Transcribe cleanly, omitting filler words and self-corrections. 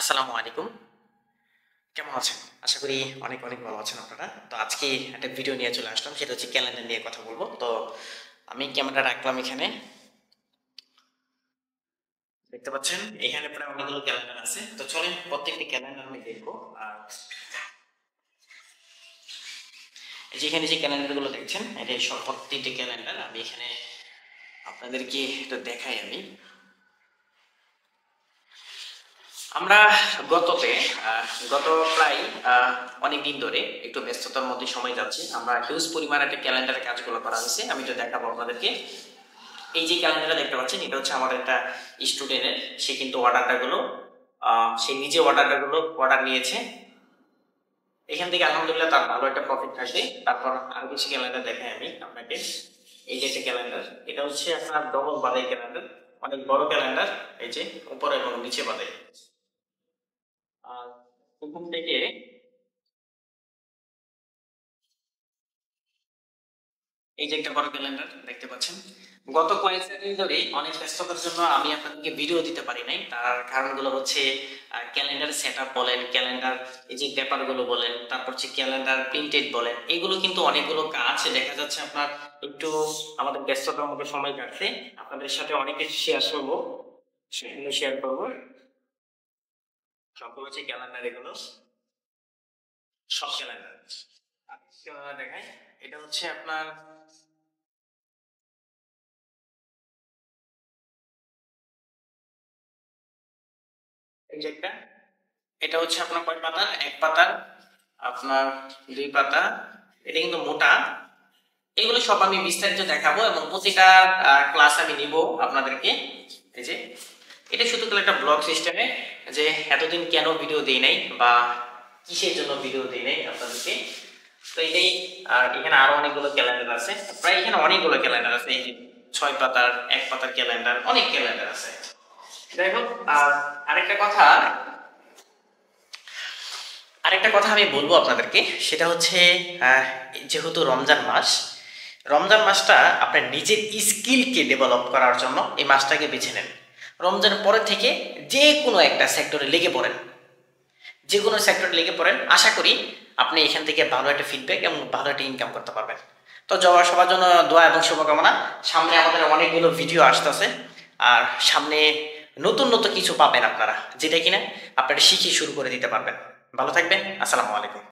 আসসালামু আলাইকুম। কেমন আছেন? আশা করি অনেক, অনেক ভালো আছেন আপনারা। তো আজকে একটা ভিডিও নিয়ে চলে আসলাম। সেটা হচ্ছে ক্যালেন্ডার নিয়ে কথা বলব। তো আমি ক্যামেরা রাখলাম এখানে। দেখতে পাচ্ছেন? এখানে প্রায় অনেকগুলো ক্যালেন্ডার আছে। তো চলেন প্রত্যেকটি ক্যালেন্ডার আমি দেখব। আর এই যে এখানে যে ক্যালেন্ডারগুলো দেখছেন, এটাই সব প্রত্যেকটি ক্যালেন্ডার। আমি এখানে আপনাদেরকে একটু দেখাই আমি। আমরা গততে গত প্রায় অনেকদিন ধরে একটু ব্যস্ততার মধ্যে সময় যাচ্ছে। আমরা হিউজ পরিমাণ একটা ক্যালেন্ডারের কাজগুলো করা হয়েছে। আমি তো দেখাবো আপনাদেরকে। এই যে ক্যালেন্ডারটা দেখতে পাচ্ছেন, এটা হচ্ছে আমাদের একটা স্টুডেন্টের। সে কিন্তু সে নিজে অর্ডার নিয়েছে। এখান থেকে আলহামদুলিল্লাহ তার ভালো একটা প্রফিট থাকবে। তারপর আরো কিছু ক্যালেন্ডার দেখাই আমি আপনাকে। এই যে একটা ক্যালেন্ডার, এটা হচ্ছে আপনার ডবল বাদাই ক্যালেন্ডার, অনেক বড় ক্যালেন্ডার। এই যে উপরে এবং নিচে বাদাই। আর প্রথম থেকে এই যে একটা বড় ক্যালেন্ডার দেখতে পাচ্ছেন। গত কয়েকদিন ধরে অনেক ব্যস্ততার জন্য আমি আপনাদেরকে ভিডিও দিতে পারি নাই। তার কারণগুলো হচ্ছে ক্যালেন্ডার সেট আপ বলেন, ক্যালেন্ডার এই যে পেপারগুলো বলেন, তারপর হচ্ছে ক্যালেন্ডার প্রিন্টেড বলেন, এগুলো কিন্তু অনেকগুলো কাজ দেখা যাচ্ছে আপনার একটু আমাদের ব্যস্ততার মধ্যে সময় কাটছে। আপনাদের সাথে অনেক কিছু শেয়ার করবো। সব হচ্ছে ক্যালেন্ডার, এগুলো সব ক্যালেন্ডার দেখায়। এটা হচ্ছে আপনার এই যে একটা, এটা হচ্ছে আপনার কয় পাতা, এক পাতার, আপনার দুই পাতা। এটা কিন্তু মোটা। এগুলো সব আমি বিস্তারিত দেখাবো এবং প্রতিটা ক্লাস আমি নিব আপনাদেরকে। এই যে এটা শুধু একটা ব্লগ সিস্টেমে, যে এতদিন কেন ভিডিও দেই নাই বা কিসের জন্য ভিডিও দেই নাই আপনাদেরকে। তো এটাই। আর এখানে আরো অনেকগুলো ক্যালেন্ডার আছে, প্রায় এখানে অনেকগুলো ক্যালেন্ডার আছে। এই যে ছয় পাতার, এক পাতার ক্যালেন্ডার, অনেক ক্যালেন্ডার আছে। যাই হোক, আর আরেকটা কথা আরেকটা কথা আমি বলবো আপনাদেরকে। সেটা হচ্ছে যেহেতু রমজান মাস, রমজান মাসটা আপনার নিজের স্কিলকে ডেভেলপ করার জন্য এই মাসটাকে বেছে নেন। রমজানের পরে থেকে যে কোনো একটা সেক্টরে লেগে পড়েন, যে কোনো সেক্টরে লেগে পড়েন। আশা করি আপনি এখান থেকে ভালো একটা ফিডব্যাক এবং ভালো একটা ইনকাম করতে পারবেন। তো সবার জন্য দোয়া এবং শুভকামনা। সামনে আমাদের অনেকগুলো ভিডিও আসতেছে। আর সামনে নতুন নতুন কিছু পাবেন আপনারা, যেটা কিনা আপনারা শিখে শুরু করে দিতে পারবেন। ভালো থাকবেন। আসসালামু আলাইকুম।